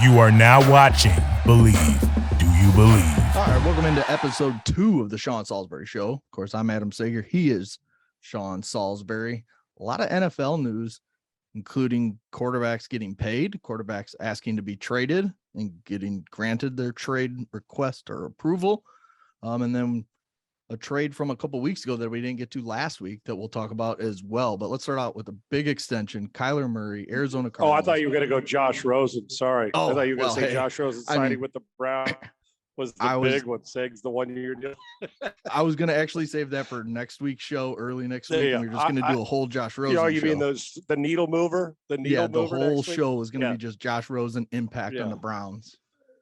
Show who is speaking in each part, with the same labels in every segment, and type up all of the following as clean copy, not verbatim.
Speaker 1: You are now watching Believe. Do you believe?
Speaker 2: All right, welcome into episode 2 of the Sean Salisbury Show. Of course, I'm Adam Sager. He is Sean Salisbury. A lot of NFL news, including quarterbacks getting paid, quarterbacks asking to be traded and getting granted their trade request or approval. And then a trade from a couple weeks ago that we didn't get to last week that we'll talk about as well. But let's start out with a big extension. Kyler Murray, Arizona Cardinals.
Speaker 3: Oh, I thought you were going to go Josh Rosen. Sorry.
Speaker 2: Oh,
Speaker 3: I thought you were going to say
Speaker 2: hey,
Speaker 3: Josh Rosen signing with the Browns was the big one. Sig's the one you're doing.
Speaker 2: I was going to actually save that for next week's show, early next week. And we're just going to do a whole Josh Rosen
Speaker 3: you
Speaker 2: show.
Speaker 3: Mean the needle mover? The
Speaker 2: whole show is going to be just Josh Rosen impact on the Browns.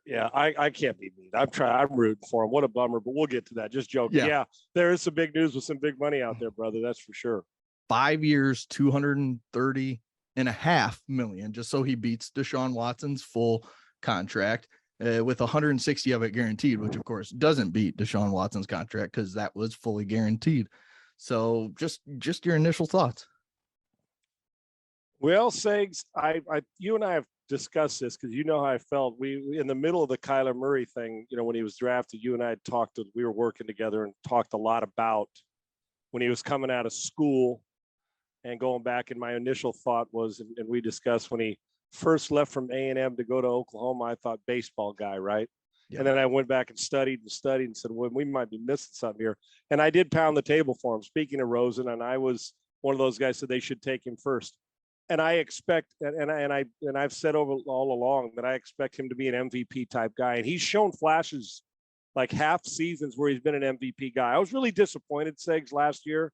Speaker 3: Yeah, I can't be mean. I'm rooting for him. What a bummer, but we'll get to that. Just joking. Yeah, there is some big news with some big money out there, brother. That's for sure.
Speaker 2: 5 years, $230.5 million, just so he beats Deshaun Watson's full contract, with 160 of it guaranteed, which of course doesn't beat Deshaun Watson's contract because that was fully guaranteed. So just your initial thoughts.
Speaker 3: Well, Segs, you and I have discussed this because you know how I felt. We in the middle of the Kyler Murray thing, when he was drafted, you and I had we were working together and talked a lot about when he was coming out of school and going back. And my initial thought was, and we discussed when he first left from A&M to go to Oklahoma, I thought baseball guy, right? Yeah. And then I went back and studied and said, well, we might be missing something here. And I did pound the table for him. Speaking of Rosen, and I was one of those guys that they should take him first. And I expect, and I've said all along that I expect him to be an MVP type guy. And he's shown flashes, like half seasons where he's been an MVP guy. I was really disappointed, Segs, last year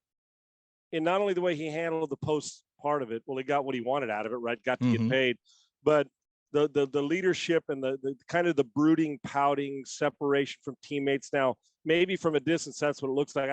Speaker 3: in not only the way he handled the post part of it. Well, he got what he wanted out of it, right? Got to get paid, but the leadership and the kind of the brooding, pouting, separation from teammates. Now, maybe from a distance, that's what it looks like.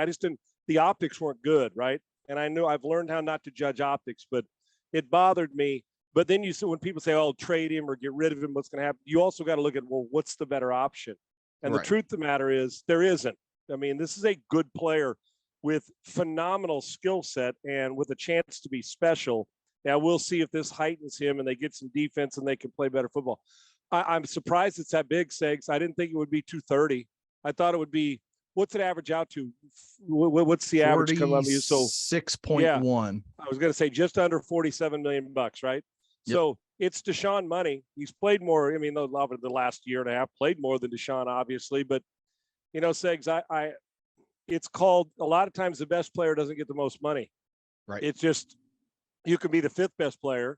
Speaker 3: The optics weren't good, right? And I know I've learned how not to judge optics, but it bothered me. But then when people say, oh, trade him or get rid of him, what's going to happen? You also got to look at, well, what's the better option? And the truth of the matter is there isn't. I mean, this is a good player with phenomenal skill set and with a chance to be special. Now we'll see if this heightens him and they get some defense and they can play better football. I'm surprised it's that big, Segs. I didn't think it would be 230. I thought it would be, what's it average out to? What's the average come up? So
Speaker 2: 6.1.
Speaker 3: Yeah, I was going to say just under $47 million, right? Yep. So it's Deshaun money. He's played more. I mean, the last year and a half played more than Deshaun, obviously. But Segs, it's called a lot of times the best player doesn't get the most money.
Speaker 2: Right.
Speaker 3: It's just you can be the fifth best player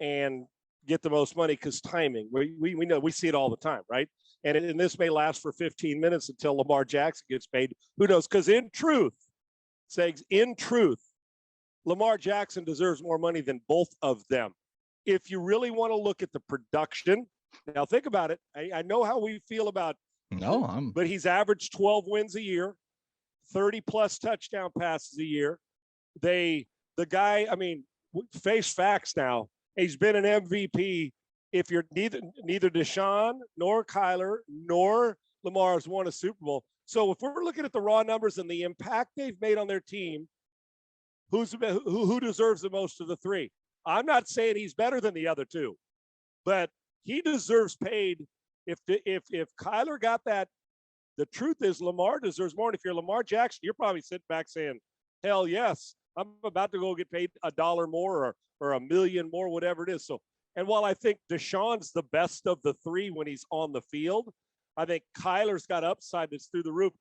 Speaker 3: and get the most money because timing. We know, we see it all the time, right? And this may last for 15 minutes until Lamar Jackson gets paid. Who knows? Because in truth, Lamar Jackson deserves more money than both of them. If you really want to look at the production, now think about it. I know how we feel about but he's averaged 12 wins a year, 30 plus touchdown passes a year. The guy, I mean, face facts now. He's been an MVP. If you're neither Deshaun nor Kyler nor Lamar has won a Super Bowl. So if we're looking at the raw numbers and the impact they've made on their team, who deserves the most of the three? I'm not saying he's better than the other two, but he deserves paid. If Kyler got that, the truth is Lamar deserves more. And if you're Lamar Jackson, you're probably sitting back saying, hell yes, I'm about to go get paid $1 more or $1 million more, whatever it is. So, and while I think Deshaun's the best of the three when he's on the field, I think Kyler's got upside that's through the roof.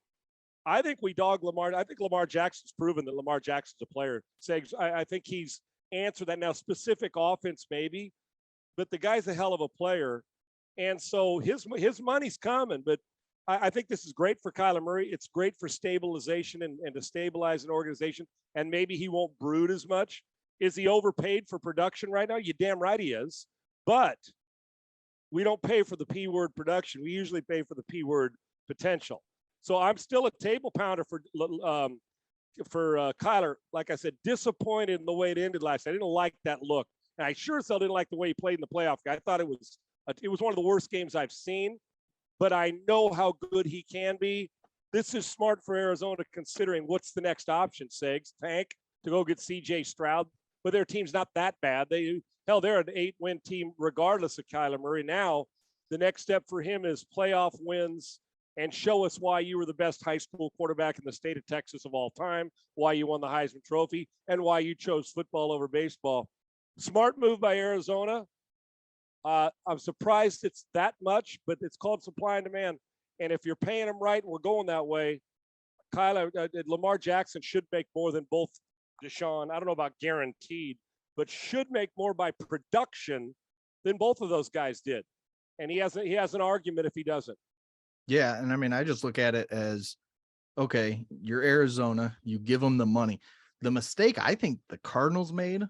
Speaker 3: I think we dog Lamar. I think Lamar Jackson's proven that Lamar Jackson's a player. I think he's answered that now. Specific offense, maybe, but the guy's a hell of a player. And so his money's coming, but I think this is great for Kyler Murray. It's great for stabilization and to stabilize an organization. And maybe he won't brood as much. Is he overpaid for production right now? You damn right he is. But we don't pay for the P word production. We usually pay for the P word potential. So I'm still a table pounder for Kyler. Like I said, disappointed in the way it ended last. I didn't like that look. And I sure as hell didn't like the way he played in the playoff. I thought it was one of the worst games I've seen. But I know how good he can be. This is smart for Arizona, considering what's the next option, Segs? Tank to go get C.J. Stroud. But their team's not that bad. They're an 8-win team regardless of Kyler Murray. Now The next step for him is playoff wins and show us why you were the best high school quarterback in the state of Texas of all time, why you won the Heisman Trophy, and why you chose football over baseball. Smart move by Arizona. I'm surprised it's that much, but it's called supply and demand. And if you're paying them right and we're going that way, Lamar Jackson should make more than both Deshaun. I don't know about guaranteed, but should make more by production than both of those guys did. And he has an argument if he doesn't.
Speaker 2: Yeah, and I mean, I just look at it as, okay, you're Arizona, you give them the money. The mistake I think the Cardinals made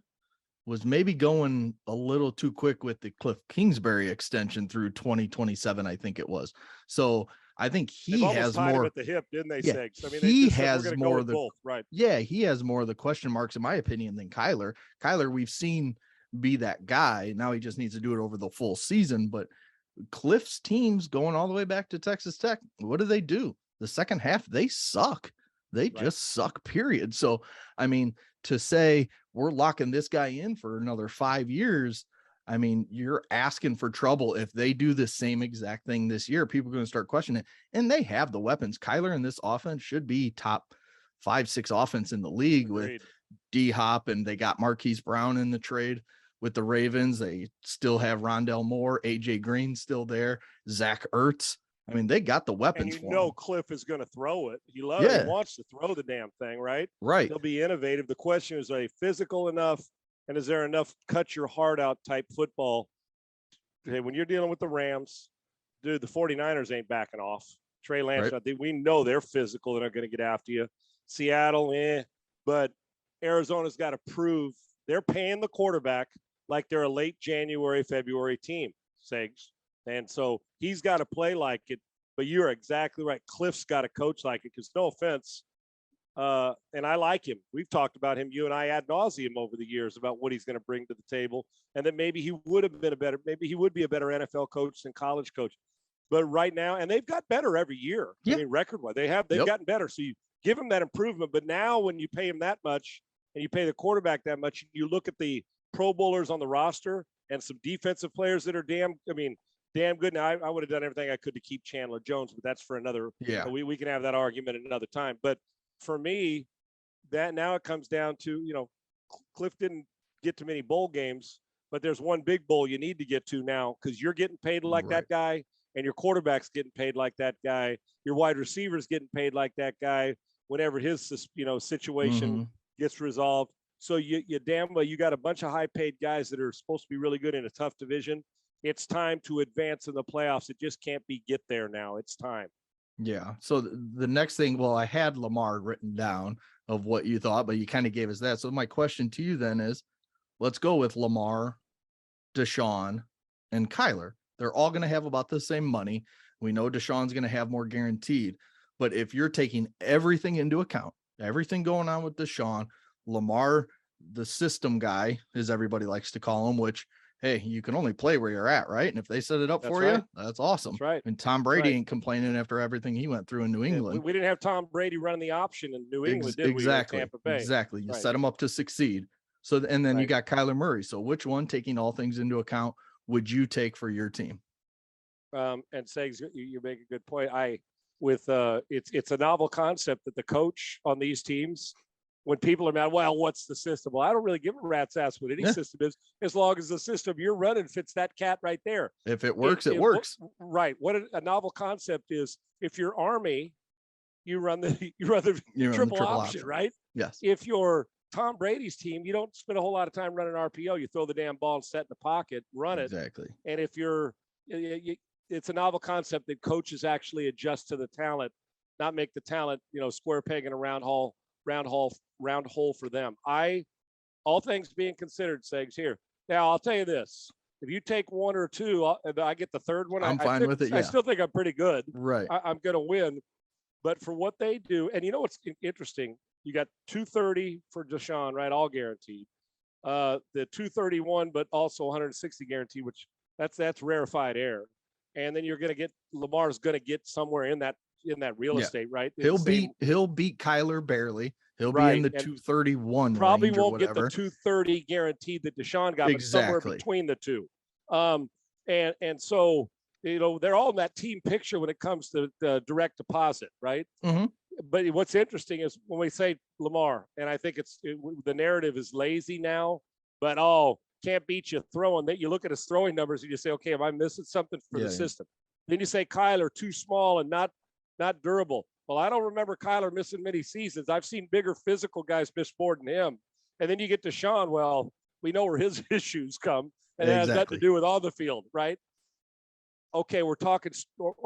Speaker 2: was maybe going a little too quick with the Cliff Kingsbury extension through 2027, I think it was. So I think he has more
Speaker 3: him at the hip, didn't they?
Speaker 2: Yeah,
Speaker 3: I mean,
Speaker 2: he has more
Speaker 3: of the both, right?
Speaker 2: Yeah, he has more of the question marks, in my opinion, than Kyler. Kyler, we've seen be that guy. Now he just needs to do it over the full season. But Cliff's teams going all the way back to Texas Tech, what do? The second half, they suck. They just suck, period. So, I mean, to say we're locking this guy in for another 5 years, I mean, you're asking for trouble. If they do the same exact thing this year, people are going to start questioning it. And they have the weapons. Kyler in this offense should be top 5-6 offense in the league. Agreed. With D-Hop, and they got Marquise Brown in the trade with the Ravens. They still have Rondell Moore, AJ Green still there, Zach Ertz. I mean, they got the weapons.
Speaker 3: And him. Cliff is going to throw it. He wants to throw the damn thing, right?
Speaker 2: Right.
Speaker 3: He'll be innovative. The question is, are they physical enough? And is there enough cut your heart out type football? Hey, when you're dealing with the Rams, dude, the 49ers ain't backing off. Trey Lance, we know they're physical. They're not going to get after you. Seattle, but Arizona's got to prove they're paying the quarterback like they're a late January, February team, Segs. And so he's got to play like it. But you're exactly right. Cliff's got to coach like it, because no offense, and I like him. We've talked about him, you and I, ad nauseum over the years about what he's going to bring to the table, and that maybe he would be a better NFL coach than college coach. But right now, and they've got better every year. Yeah. I mean, record-wise, they've gotten better. So you give him that improvement. But now when you pay him that much and you pay the quarterback that much, you look at the Pro Bowlers on the roster and some defensive players that are damn good. Now, I would have done everything I could to keep Chandler Jones, but that's for another. Yeah. We can have that argument another time. But for me, that now it comes down to, Cliff didn't get to many bowl games, but there's one big bowl you need to get to now, because you're getting paid like that guy, and your quarterback's getting paid like that guy. Your wide receiver's getting paid like that guy whenever his, situation gets resolved. So you damn well, you got a bunch of high-paid guys that are supposed to be really good in a tough division. It's time to advance in the playoffs. It just can't be get there now. It's time.
Speaker 2: Yeah. So the next thing, I had Lamar written down of what you thought, but you kind of gave us that. So my question to you then is, let's go with Lamar, Deshaun, and Kyler. They're all going to have about the same money. We know Deshaun's going to have more guaranteed, but if you're taking everything into account, everything going on with Deshaun, Lamar, the system guy, as everybody likes to call him, which, hey, you can only play where you're at, right? And if they set it up for you, that's awesome.
Speaker 3: That's right.
Speaker 2: And Tom Brady ain't complaining after everything he went through in New England.
Speaker 3: We didn't have Tom Brady running the option in New England, did we?
Speaker 2: Exactly.
Speaker 3: Tampa Bay.
Speaker 2: Exactly. You set him up to succeed. So, and then you got Kyler Murray. So which one, taking all things into account, would you take for your team?
Speaker 3: And Segs, you make a good point. It's a novel concept that the coach on these teams, when people are mad, well, what's the system? Well, I don't really give a rat's ass what any system is, as long as the system you're running fits that cat right there.
Speaker 2: If it works, it works.
Speaker 3: Right. What a novel concept is, if you're Army, you run the triple option, right?
Speaker 2: Yes.
Speaker 3: If you're Tom Brady's team, you don't spend a whole lot of time running RPO. You throw the damn ball and set in the pocket, run it.
Speaker 2: Exactly.
Speaker 3: And if it's a novel concept that coaches actually adjust to the talent, not make the talent, square peg in a round hole for them. All things being considered, Segs, here. Now, I'll tell you this. If you take one or two, I get the third one.
Speaker 2: I'm fine with it. Yeah.
Speaker 3: I still think I'm pretty good.
Speaker 2: Right.
Speaker 3: I'm going to win. But for what they do, and what's interesting, you got 230 for Deshaun, right? All guaranteed. The 231, but also 160 guaranteed, which that's rarefied air. And then you're going to get Lamar's going to get somewhere in that real estate, right?
Speaker 2: He'll beat Kyler barely. He'll be in the 231.
Speaker 3: Probably won't
Speaker 2: get
Speaker 3: the 230 guaranteed that Deshaun got, but somewhere between the two. And so they're all in that team picture when it comes to the direct deposit, right?
Speaker 2: Mm-hmm.
Speaker 3: But what's interesting is when we say Lamar, and I think the narrative is lazy now, but can't beat you throwing. That you look at his throwing numbers and you say, okay, am I missing something for the system? Then you say Kyler too small and not durable. Well, I don't remember Kyler missing many seasons. I've seen bigger physical guys miss more than him. And then you get to Sean. Well, we know where his issues come, and it has nothing to do with on the field, right? Okay, are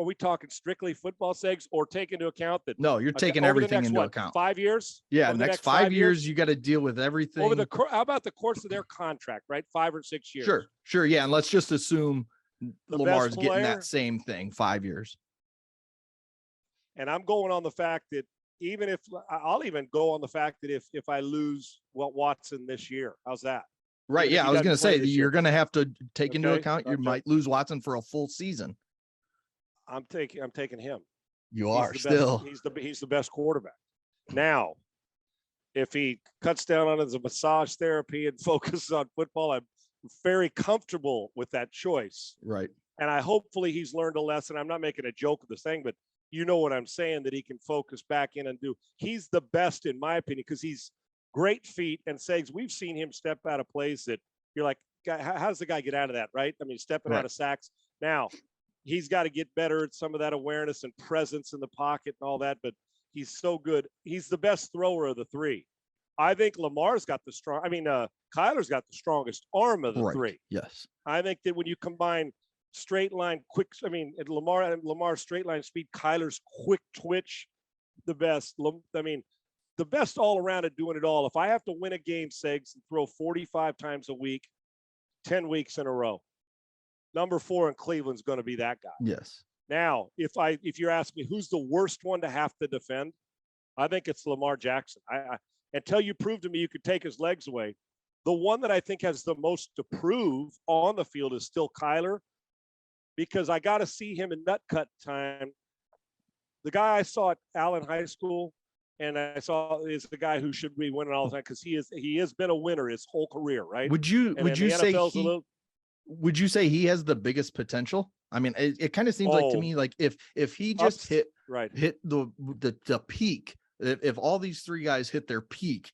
Speaker 3: we talking strictly football segs, or take into account that?
Speaker 2: No, you're taking everything into account.
Speaker 3: 5 years?
Speaker 2: Yeah, next 5 years, you got to deal with everything.
Speaker 3: How about the course of their contract, right? 5 or 6 years.
Speaker 2: Sure. Yeah, and let's just assume Lamar's getting that same thing, 5 years.
Speaker 3: And I'm going on the fact that I'll even go on the fact that if I lose Watson this year, how's that?
Speaker 2: Right. Yeah. I was going to say you're going to have to take into account you might lose Watson for a full season.
Speaker 3: I'm taking him.
Speaker 2: You are still.
Speaker 3: He's the best quarterback. Now, if he cuts down on his massage therapy and focuses on football, I'm very comfortable with that choice.
Speaker 2: Right.
Speaker 3: And hopefully he's learned a lesson. I'm not making a joke of this thing, but you know what I'm saying, that he can focus back in and do. He's the best, in my opinion, because he's great feet and Segs. We've seen him step out of plays that you're like, how does the guy get out of that, right? I mean, stepping out of sacks. Now, he's got to get better at some of that awareness and presence in the pocket and all that, but he's so good. He's the best thrower of the three. I think Kyler's got the strongest arm of the three.
Speaker 2: Yes.
Speaker 3: I think that when you combine straight line Lamar's straight line speed, Kyler's quick twitch, the best. The best all around at doing it all. If I have to win a game, Segs, and throw 45 times a week, 10 weeks in a row, number 4 in Cleveland's going to be that guy.
Speaker 2: Yes.
Speaker 3: Now, if you're asking me who's the worst one to have to defend, I think it's Lamar Jackson. Until you prove to me you could take his legs away, the one that I think has the most to prove on the field is still Kyler, because I got to see him in nut cut time. The guy I saw at Allen High School, and I saw is the guy who should be winning all the time, because he has been a winner his whole career, right?
Speaker 2: Would you say he has the biggest potential? I mean, it kind of seems like to me like if he just hit the peak, if all these three guys hit their peak,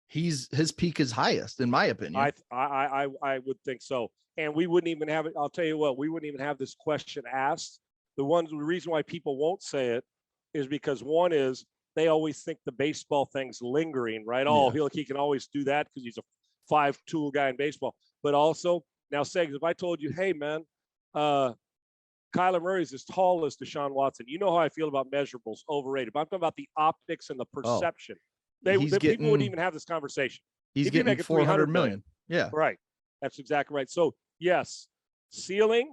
Speaker 2: his peak is highest, in my opinion.
Speaker 3: I would think so. And we wouldn't even have it. I'll tell you what, we wouldn't even have this question asked. The reason why people won't say it is because one is they always think the baseball thing's lingering, right? He can always do that because he's a 5'2" guy in baseball. But also, now Segs, if I told you, hey man, Kyler Murray's as tall as Deshaun Watson, you know how I feel about measurables, overrated. But I'm talking about the optics and the perception. People wouldn't even have this conversation.
Speaker 2: He's getting $400 million. Yeah.
Speaker 3: Right. That's exactly right. So yes, ceiling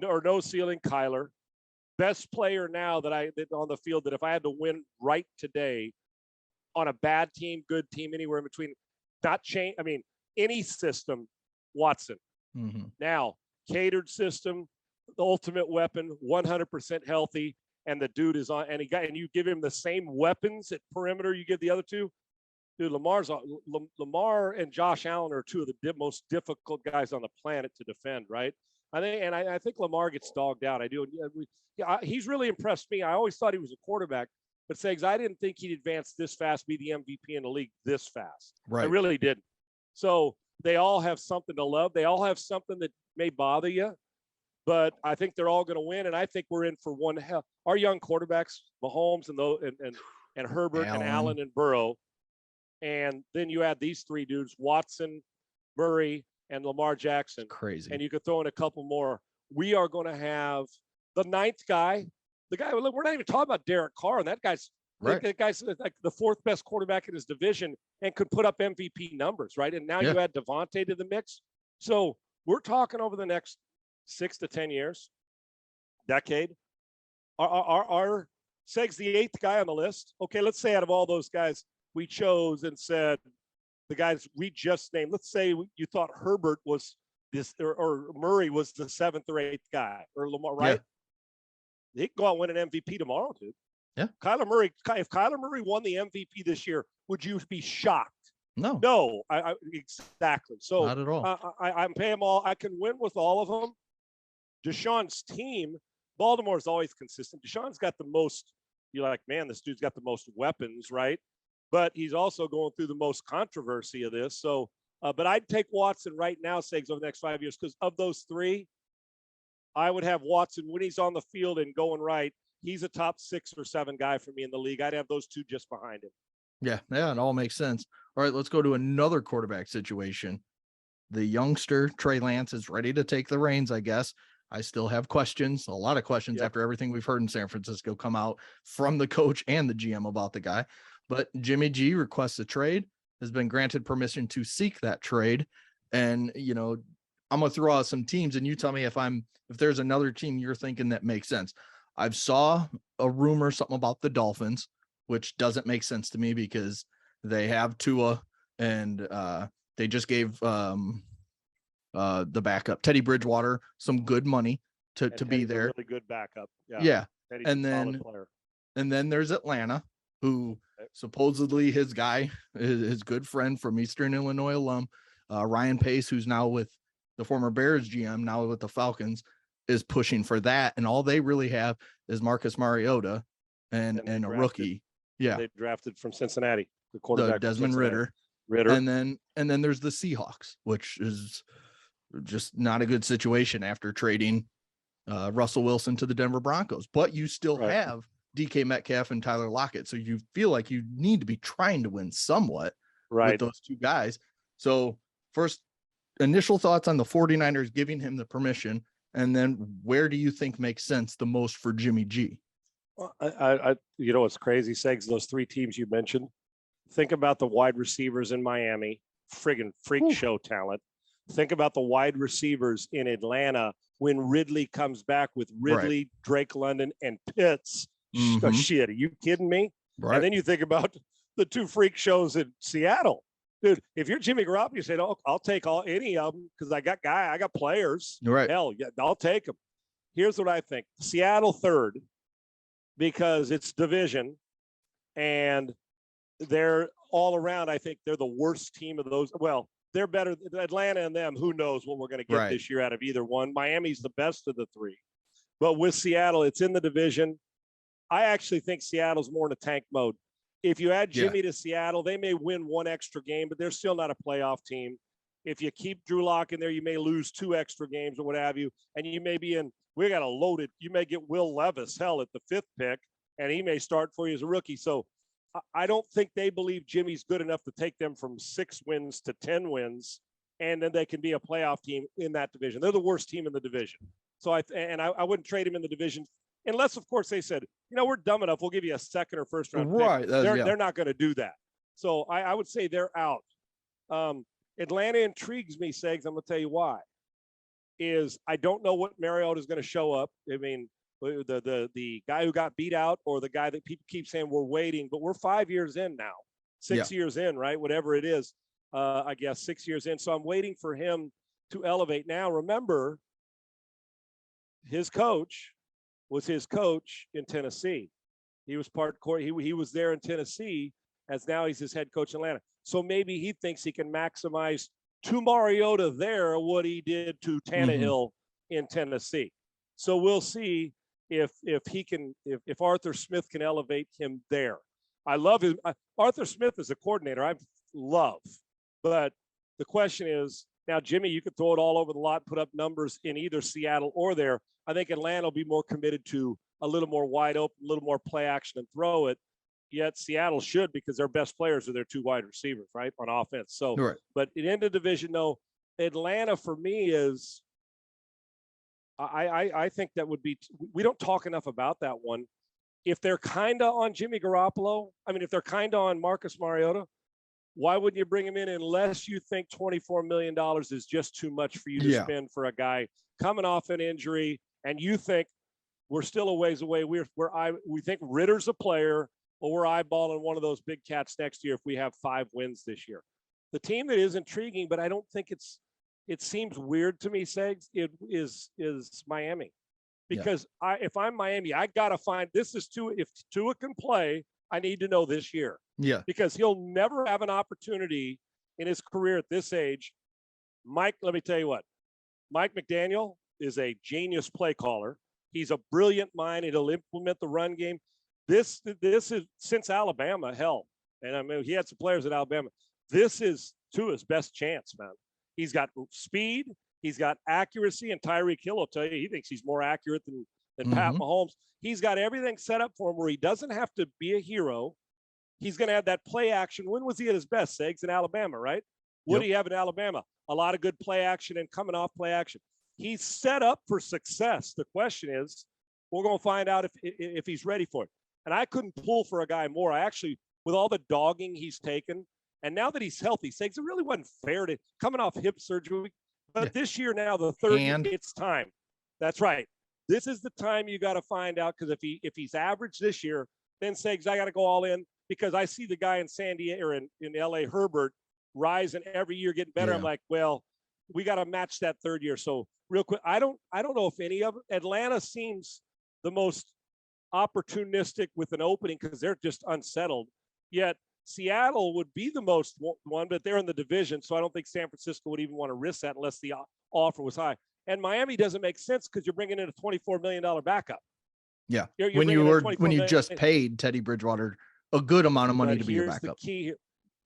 Speaker 3: or no ceiling, Kyler. Best player now that on the field, that if I had to win right today on a bad team, good team, anywhere in between, not change. I mean, any system, Watson.
Speaker 2: Mm-hmm.
Speaker 3: Now, catered system, the ultimate weapon, 100% healthy, and the dude is on. And you give him the same weapons at perimeter you give the other two. Dude, Lamar and Josh Allen are two of the most difficult guys on the planet to defend, right? I think Lamar gets dogged out. I do. He's really impressed me. I always thought he was a quarterback, but Segs, I didn't think he'd advance this fast, be the MVP in the league this fast.
Speaker 2: Right. I
Speaker 3: really didn't. So they all have something to love. They all have something that may bother you, but I think they're all going to win. And I think we're in for one hell. Our young quarterbacks, Mahomes and Herbert and Allen and Burrow, and then you add these three dudes, Watson, Murray, and Lamar Jackson.
Speaker 2: It's crazy.
Speaker 3: And you could throw in a couple more. We are going to have the ninth guy. We're not even talking about Derek Carr, and that guy's right. That guy's like the fourth best quarterback in his division and could put up MVP numbers, right? And now you add Devontae to the mix. So we're talking over the next 6 to 10 years, decade. Our Seg's the eighth guy on the list. Okay, let's say out of all those guys we chose and said the guys we just named, let's say you thought Herbert was this or Murray was the 7th or 8th guy, or Lamar, right? Yeah. He can go out and win an MVP tomorrow, dude.
Speaker 2: Yeah.
Speaker 3: If Kyler Murray won the MVP this year, would you be shocked?
Speaker 2: No.
Speaker 3: I exactly. So
Speaker 2: not at all.
Speaker 3: I'm paying them all. I can win with all of them, Deshaun's team, Baltimore's always consistent. Deshaun's got the most, you're like, man, this dude's got the most weapons, right? But he's also going through the most controversy of this. So, but I'd take Watson right now, Segs, over the next 5 years, because of those three, I would have Watson when he's on the field and going right. He's a top 6 or 7 guy for me in the league. I'd have those two just behind him.
Speaker 2: Yeah, it all makes sense. All right, let's go to another quarterback situation. The youngster Trey Lance is ready to take the reins, I guess. I still have questions, a lot of questions after everything we've heard in San Francisco come out from the coach and the GM about the guy. But Jimmy G requests a trade, has been granted permission to seek that trade. And, I'm going to throw out some teams and you tell me if there's another team you're thinking that makes sense. I've saw a rumor, something about the Dolphins, which doesn't make sense to me because they have Tua and they just gave the backup Teddy Bridgewater some good money to be there.
Speaker 3: Really good backup.
Speaker 2: Yeah.
Speaker 3: Teddy's
Speaker 2: And
Speaker 3: a
Speaker 2: then,
Speaker 3: solid player.
Speaker 2: And then there's Atlanta, who supposedly his guy, his good friend from Eastern Illinois alum, Ryan Pace, who's now with the former Bears GM, now with the Falcons, is pushing for that. And all they really have is Marcus Mariota and a rookie. Yeah.
Speaker 3: They drafted from Cincinnati, the quarterback,
Speaker 2: Desmond Ritter. And then there's the Seahawks, which is just not a good situation after trading Russell Wilson to the Denver Broncos. But you still have DK Metcalf and Tyler Lockett. So you feel like you need to be trying to win somewhat with those two guys. So first, initial thoughts on the 49ers giving him the permission, and then where do you think makes sense the most for Jimmy G?
Speaker 3: Well, I what's crazy, Segs, those 3 teams you mentioned. Think about the wide receivers in Miami, freak show talent. Think about the wide receivers in Atlanta when Ridley comes back with Ridley, Drake London, and Pitts. Mm-hmm. Shit, are you kidding me? Right. And then you think about the 2 freak shows in Seattle. Dude, if you're Jimmy Garoppolo, you say, "Oh, I'll take any of them because I got players."
Speaker 2: Right.
Speaker 3: Hell, yeah, I'll take them. Here's what I think: Seattle 3rd because it's division, and they're all around. I think they're the worst team of those. Well, they're better. Atlanta and them. Who knows what we're going to get this year out of either one? Miami's the best of the 3, but with Seattle, it's in the division. I actually think Seattle's more in a tank mode. If you add Jimmy to Seattle, they may win 1 extra game, but they're still not a playoff team. If you keep Drew Lock in there, you may lose 2 extra games or what have you. And you may be we got a loaded, you may get Will Levis, at the 5th pick, and he may start for you as a rookie. So I don't think they believe Jimmy's good enough to take them from 6 wins to 10 wins, and then they can be a playoff team in that division. They're the worst team in the division. So I wouldn't trade him in the division. Unless, of course, they said, we're dumb enough, we'll give you a 2nd or 1st round pick.
Speaker 2: Right.
Speaker 3: They're not going to do that. So I would say they're out. Atlanta intrigues me, Segs. I'm going to tell you why. I don't know what Mariota is going to show up. I mean, the guy who got beat out or the guy that people keep saying we're waiting, but we're 5 years in now, 6 years in, right? Whatever it is, I guess 6 years in. So I'm waiting for him to elevate. Now, remember, his coach was his coach in Tennessee. He was he was there in Tennessee, as now he's his head coach in Atlanta. So maybe he thinks he can maximize to Mariota there what he did to Tannehill in Tennessee. So we'll see if Arthur Smith can elevate him there. I love him. Arthur Smith is a coordinator I love. But the question is, now, Jimmy, you could throw it all over the lot, put up numbers in either Seattle or there. I think Atlanta will be more committed to a little more wide open, a little more play action and throw it. Yet Seattle should, because their best players are their 2 wide receivers, right, on offense. So, but in the division, no, Atlanta for me is, I think that would be, we don't talk enough about that one. If they're kind of on Jimmy Garoppolo, if they're kind of on Marcus Mariota, why wouldn't you bring him in unless you think $24 million is just too much for you to spend for a guy coming off an injury, and you think we're still a ways away. We think Ritter's a player, or we're eyeballing one of those big cats next year if we have 5 wins this year. The team that is intriguing, but I don't think it seems weird to me, Segs, it is Miami. Because if I'm Miami, I got to find, if Tua can play, I need to know this year.
Speaker 2: Yeah.
Speaker 3: Because he'll never have an opportunity in his career at this age. Mike, let me tell you what, Mike McDaniel, is a genius play caller. He's a brilliant mind. He'll implement the run game. This is since Alabama, hell. And I mean, he had some players at Alabama. This is Tua's best chance, man. He's got speed. He's got accuracy. And Tyreek Hill will tell you he thinks he's more accurate than Pat Mahomes. He's got everything set up for him where he doesn't have to be a hero. He's going to have that play action. When was he at his best, Segs? In Alabama, right? What do you have in Alabama? A lot of good play action and coming off play action. He's set up for success. The question is, we're going to find out if he's ready for it. And I couldn't pull for a guy more. I actually, with all the dogging he's taken, and now that he's healthy, Segs, it really wasn't fair to coming off hip surgery. But this year now, the third, it's time. That's right. This is the time you got to find out, because if he's average this year, then Segs, I got to go all in, because I see the guy in San Diego or in LA, Herbert, rising every year, getting better. I'm like, well, we got to match that third year. So real quick, I don't know if any of it. Atlanta seems the most opportunistic with an opening because they're just unsettled. Yet Seattle would be the most one, but they're in the division, so I don't think San Francisco would even want to risk that unless the offer was high. And Miami doesn't make sense because you're bringing in a $24 million backup.
Speaker 2: Yeah,
Speaker 3: you're
Speaker 2: when you just paid Teddy Bridgewater a good amount of money to be your backup.
Speaker 3: Here's the key here.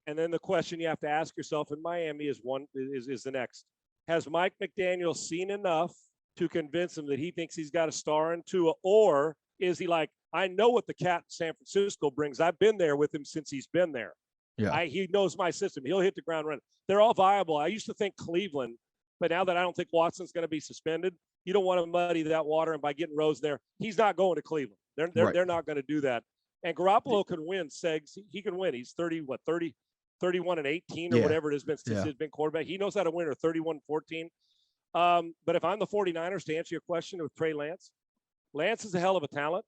Speaker 3: And then the question you have to ask yourself in Miami is the next. Has Mike McDaniel seen enough to convince him that he thinks he's got a star in Tua, or is he like, I know what the cat in San Francisco brings. I've been there with him since he's been there. Yeah, he knows my system. He'll hit the ground running. They're all viable. I used to think Cleveland, but now that I don't think Watson's going to be suspended, you don't want to muddy that water. And by getting Rose there, he's not going to Cleveland. They're not going to do that. And Garoppolo can win, Segs. He can win. He's 31 and 18 or whatever it has been since he's been quarterback. He knows how to win, or 31-14. But if I'm the 49ers, to answer your question with Trey Lance, Lance is a hell of a talent,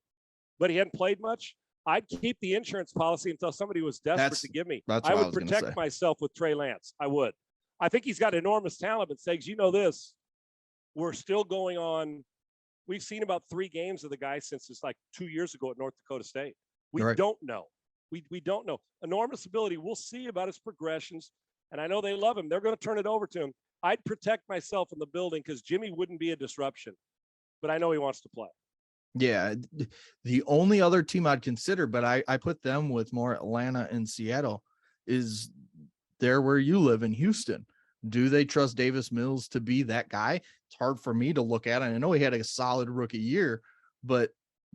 Speaker 3: but he hadn't played much. I'd keep the insurance policy until somebody was desperate to give me. I would protect myself with Trey Lance. I would. I think he's got enormous talent, but Segs, you know this. We're still going on. We've seen about 3 games of the guy since it's like 2 years ago at North Dakota State. We don't know. We don't know. Enormous ability. We'll see about his progressions. And I know they love him. They're going to turn it over to him. I'd protect myself in the building because Jimmy wouldn't be a disruption. But I know he wants to play.
Speaker 2: Yeah. The only other team I'd consider, but I put them with more Atlanta and Seattle, is there where you live in Houston. Do they trust Davis Mills to be that guy? It's hard for me to look at. I know he had a solid rookie year, but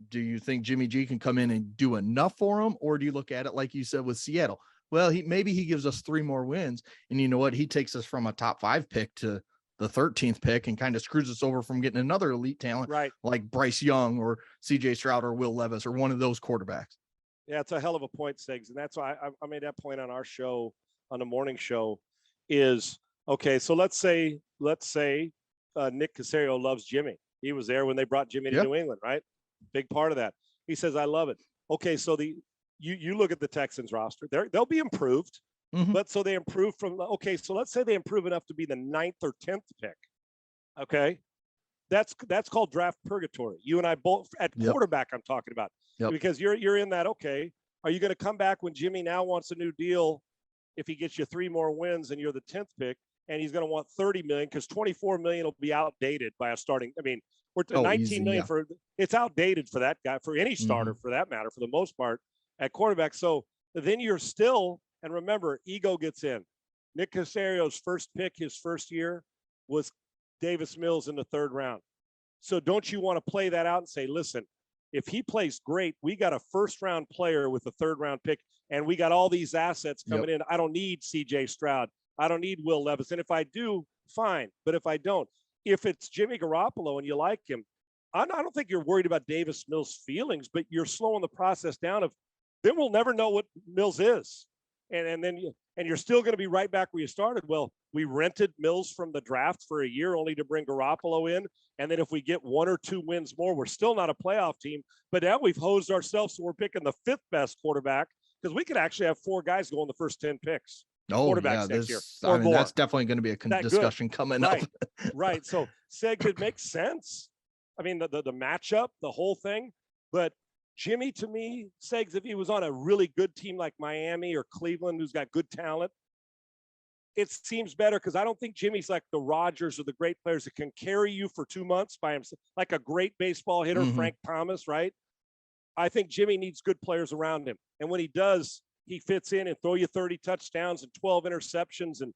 Speaker 2: do you think Jimmy G can come in and do enough for him? Or do you look at it like you said with Seattle? Well, maybe he gives us 3 more wins, and you know what? He takes us from a top 5 pick to the 13th pick and kind of screws us over from getting another elite talent, like Bryce Young or CJ Stroud or Will Levis or one of those quarterbacks.
Speaker 3: Yeah, it's a hell of a point, Segs. And that's why I made that point on our show, on the morning show, is, okay, so let's say Nick Caserio loves Jimmy. He was there when they brought Jimmy to New England, right? Big part of that. He says, I love it. Okay, so you look at the Texans roster. They'll be improved. But so they improve from, okay, so let's say they improve enough to be the 9th or 10th pick. Okay. That's called draft purgatory. You and I both at quarterback, I'm talking about, because you're in that. Okay. Are you going to come back when Jimmy now wants a new deal? If he gets you 3 more wins and you're the 10th pick, and he's going to want 30 million, because 24 million will be outdated by a starting. I mean, we're 19 million for, it's outdated for that guy, for any starter for that matter, for the most part at quarterback. So then you're still, and remember, ego gets in. Nick Caserio's first pick his first year was Davis Mills in the 3rd round. So don't you want to play that out and say, listen, if he plays great, we got a 1st round player with a 3rd round pick, and we got all these assets coming in. I don't need CJ Stroud. I don't need Will Levis. And if I do, fine. But if I don't, if it's Jimmy Garoppolo and you like him, I don't think you're worried about Davis Mills' feelings, but you're slowing the process down of, then we'll never know what Mills is. And then you're still going to be right back where you started. Well, we rented Mills from the draft for a year only to bring Garoppolo in. And then if we get 1 or 2 wins more, we're still not a playoff team. But now we've hosed ourselves, so we're picking the 5th best quarterback, because we could actually have 4 guys go in the first 10 picks. Quarterbacks next year.
Speaker 2: I mean, that's definitely going to be a discussion coming up.
Speaker 3: Right. So, Seg, it makes sense. I mean, the matchup, the whole thing. But Jimmy, to me, Segs, if he was on a really good team like Miami or Cleveland, who's got good talent, it seems better because I don't think Jimmy's like the Rodgers or the great players that can carry you for 2 months by himself, like a great baseball hitter, Frank Thomas, right? I think Jimmy needs good players around him. And when he does, he fits in and throw you 30 touchdowns and 12 interceptions and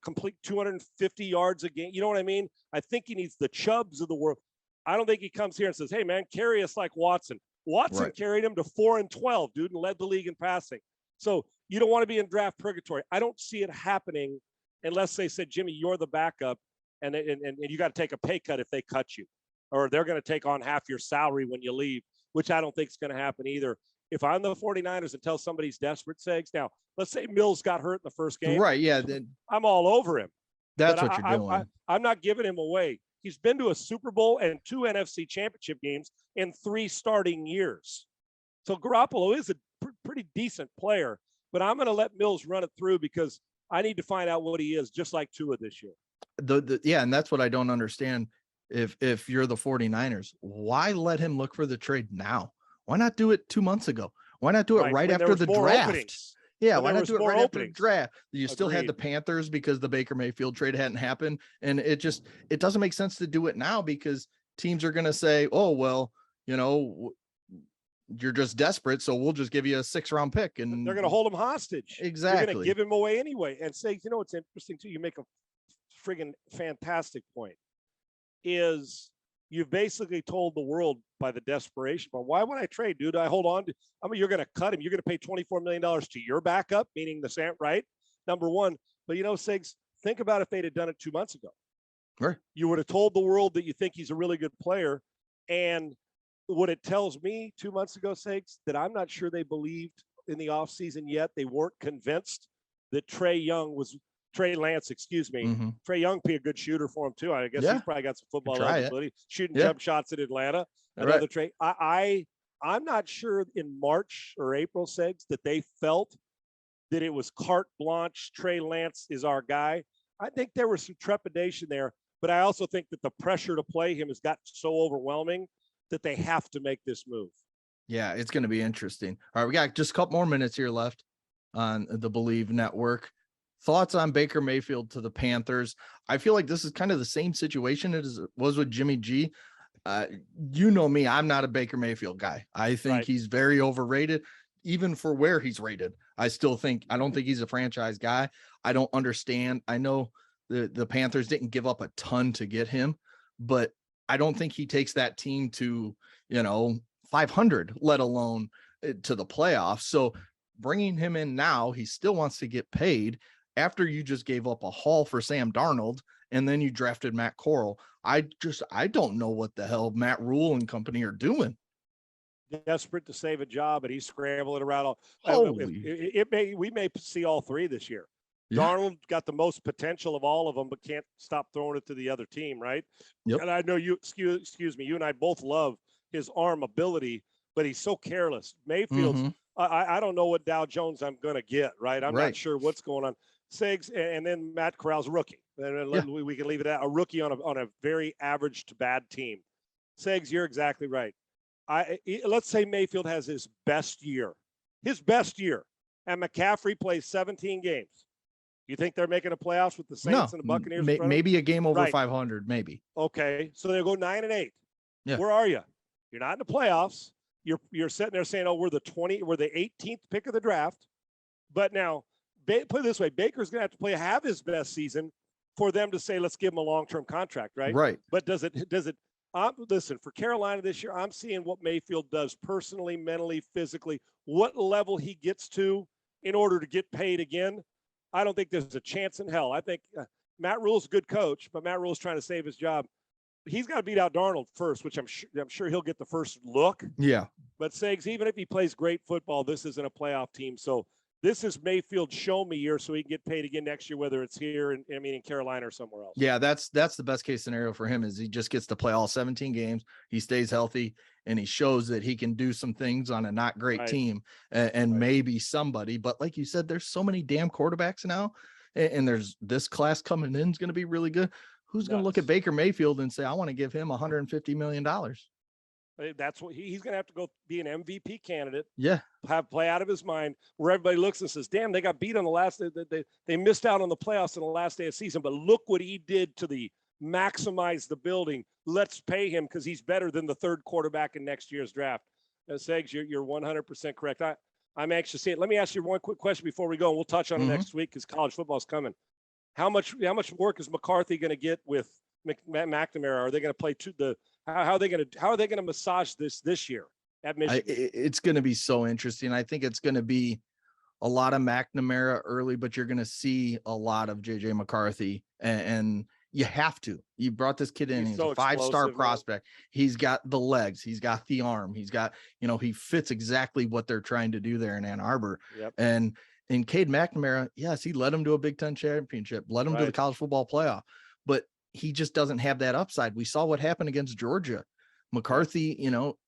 Speaker 3: complete 250 yards a game. You know what I mean? I think he needs the Chubbs of the world. I don't think he comes here and says, hey, man, carry us like Watson. Watson carried him to 4-12, dude, and led the league in passing. So you don't want to be in draft purgatory. I don't see it happening unless they said, Jimmy, you're the backup, and you got to take a pay cut if they cut you, or they're going to take on half your salary when you leave, which I don't think is going to happen either. If I'm the 49ers and tell somebody's desperate, Segs, now, let's say Mills got hurt in the first game.
Speaker 2: Right, yeah.
Speaker 3: I'm all over him.
Speaker 2: That's what you're doing.
Speaker 3: I'm not giving him away. He's been to a Super Bowl and 2 NFC championship games in 3 starting years. So Garoppolo is a pretty decent player, but I'm going to let Mills run it through because I need to find out what he is, just like Tua this year.
Speaker 2: Yeah, and that's what I don't understand. If you're the 49ers, why let him look for the trade now? Why not do it 2 months ago? Why not do it right after the draft?
Speaker 3: Openings.
Speaker 2: Yeah, why not do it right after the draft? You still
Speaker 3: Agreed.
Speaker 2: had the Panthers because the Baker Mayfield trade hadn't happened. And it doesn't make sense to do it now because teams are going to say, oh, well, you know, you're just desperate, so we'll just give you a 6th-round pick. And
Speaker 3: they're going to hold him hostage.
Speaker 2: Exactly.
Speaker 3: They're going to give him away anyway. And say, you know, what's interesting too, you make a friggin' fantastic point, is you've basically told the world by the desperation, but why would I trade, dude? I hold on to, you're going to cut him. You're going to pay $24 million to your backup, meaning the Sam, right? Number one. But, you know, Sigs, think about if they'd have done it 2 months ago.
Speaker 2: Right.
Speaker 3: You would have told the world that you think he's a really good player. And what it tells me 2 months ago, Sigs, that I'm not sure they believed in the offseason yet. They weren't convinced that Trey Lance, Trey Young be a good shooter for him too. I guess he's probably got some football eligibility, shooting jump shots at Atlanta. Another Trey. I'm not sure in March or April, Segs, that they felt that it was carte blanche. Trey Lance is our guy. I think there was some trepidation there, but I also think that the pressure to play him has got so overwhelming that they have to make this move.
Speaker 2: Yeah, it's going to be interesting. All right, we got just a couple more minutes here left on the Believe Network. Thoughts on Baker Mayfield to the Panthers? I feel like this is kind of the same situation as it was with Jimmy G. You know me, I'm not a Baker Mayfield guy. I think he's very overrated, even for where he's rated. I don't think he's a franchise guy. I don't understand. I know the Panthers didn't give up a ton to get him, but I don't think he takes that team to, 500, let alone to the playoffs. So bringing him in now, he still wants to get paid after you just gave up a haul for Sam Darnold and then you drafted Matt Corral. I don't know what the hell Matt Rule and company are doing.
Speaker 3: Desperate to save a job, and he's scrambling around. We may see all 3 this year. Yeah. Darnold got the most potential of all of them, but can't stop throwing it to the other team, right?
Speaker 2: Yep.
Speaker 3: And I know you, excuse me, you and I both love his arm ability, but he's so careless. Mayfield's, I don't know what Dow Jones I'm going to get, right? I'm not sure what's going on. Segs, and then Matt Corral's a rookie. We can leave it at a rookie on a very average to bad team. Segs, you're exactly right. Let's say Mayfield has his best year, and McCaffrey plays 17 games. You think they're making a playoffs with the Saints and the Buccaneers?
Speaker 2: Maybe a game over 500, maybe.
Speaker 3: Okay, so they'll go 9-8.
Speaker 2: Yeah.
Speaker 3: Where are you? You're not in the playoffs. You're sitting there saying, "Oh, we're the 18th pick of the draft." But now, put it this way: Baker's going to have to have his best season for them to say, "Let's give him a long-term contract," right?
Speaker 2: Right.
Speaker 3: But does it? Listen, for Carolina this year, I'm seeing what Mayfield does personally, mentally, physically, what level he gets to in order to get paid again. I don't think there's a chance in hell. I think Matt Rule's a good coach, but Matt Rule's trying to save his job. He's got to beat out Darnold first, which I'm sure he'll get the first look.
Speaker 2: Yeah.
Speaker 3: But Segs, even if he plays great football, this isn't a playoff team. So this is Mayfield's show me year, so he can get paid again next year, whether it's here in Carolina or somewhere else.
Speaker 2: Yeah, that's the best case scenario for him is he just gets to play all 17 games. He stays healthy and he shows that he can do some things on a not great team and maybe somebody. But like you said, there's so many damn quarterbacks now, and there's this class coming in is going to be really good. Who's going to look at Baker Mayfield and say, I want to give him $150 million?
Speaker 3: That's what he's going to have to go be an MVP candidate.
Speaker 2: Yeah.
Speaker 3: Have play out of his mind where everybody looks and says, damn, they got beat on the last, they missed out on the playoffs on the last day of season, but look what he did to maximize the building. Let's pay him because he's better than the third quarterback in next year's draft. Segs, you're 100% correct. I'm anxious to see it. Let me ask you one quick question before we go, and we'll touch on it next week because college football is coming. How much work is McCarthy going to get with McNamara? Are they going to play how are they going to massage this year at Michigan?
Speaker 2: It's going to be so interesting. I think it's going to be a lot of McNamara early, but you're going to see a lot of JJ McCarthy, and you have to. You brought this kid in. He's a 5-star prospect. He's got the legs. He's got the arm. He's got, he fits exactly what they're trying to do there in Ann Arbor.
Speaker 3: Yep.
Speaker 2: And Cade McNamara, yes, he led him to a Big Ten championship, led him to the college football playoff, but he just doesn't have that upside. We saw what happened against Georgia. McCarthy,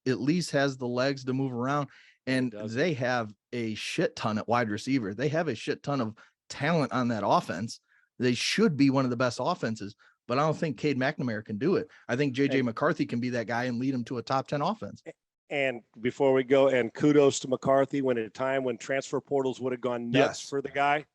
Speaker 2: at least has the legs to move around, and they have a shit ton at wide receiver. They have a shit ton of talent on that offense. They should be one of the best offenses, but I don't think Cade McNamara can do it. I think JJ McCarthy can be that guy and lead him to a top 10 offense.
Speaker 3: And before we go, and kudos to McCarthy when at a time when transfer portals would have gone nuts for the guy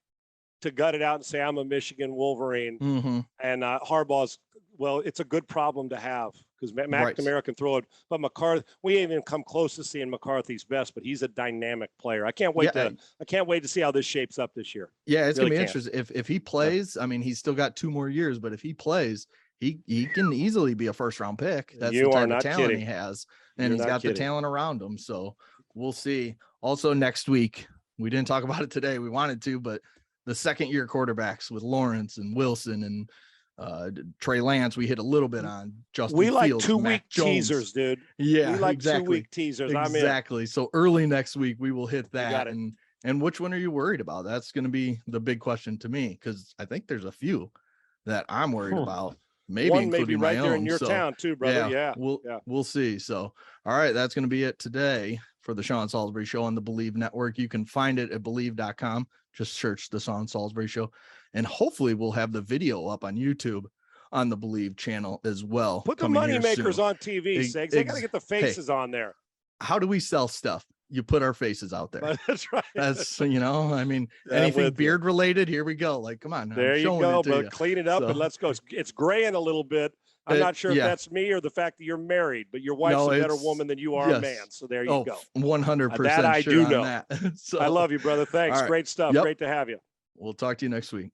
Speaker 3: to gut it out and say, I'm a Michigan Wolverine.
Speaker 2: Mm-hmm.
Speaker 3: And Harbaugh's, well, it's a good problem to have because McNamara can throw it. But McCarthy, we ain't even come close to seeing McCarthy's best, but he's a dynamic player. I can't wait to see how this shapes up this year.
Speaker 2: Yeah, it's really going to be interesting. If he plays, I mean, he's still got 2 more years, but if he plays, he can easily be a first-round pick. That's the type of talent he has. And he's got the talent around him. So we'll see. Also next week, we didn't talk about it today. We wanted to, but the second-year quarterbacks with Lawrence and Wilson and Trey Lance, we hit a little bit on. Justin
Speaker 3: we like
Speaker 2: Fields,
Speaker 3: 2-week teasers, dude.
Speaker 2: Yeah,
Speaker 3: we like
Speaker 2: exactly.
Speaker 3: 2-week teasers.
Speaker 2: Exactly. So early next week, we will hit that. And which one are you worried about? That's going to be the big question to me, because I think there's a few that I'm worried about. Maybe
Speaker 3: one
Speaker 2: including
Speaker 3: right
Speaker 2: my
Speaker 3: there
Speaker 2: own.
Speaker 3: in your town too, brother. Yeah.
Speaker 2: We'll see. So, all right, that's going to be it today for the Sean Salisbury Show on the Believe Network. You can find it at believe.com. Just search the Sean Salisbury Show, and hopefully we'll have the video up on YouTube on the Believe channel as well.
Speaker 3: Put the money makers on TV, Segs. They got to get the faces on there.
Speaker 2: How do we sell stuff? You put our faces out there.
Speaker 3: That's right.
Speaker 2: That's, I mean, anything beard related, here we go. Like, come on.
Speaker 3: There you go, but clean it up and let's go. It's graying a little bit. I'm not sure if that's me or the fact that you're married, but your wife's a better woman than you are a man. So there you go.
Speaker 2: 100%.
Speaker 3: That I do know.
Speaker 2: So,
Speaker 3: I love you, brother. Thanks. Great stuff. Great to have you.
Speaker 2: We'll talk to you next week.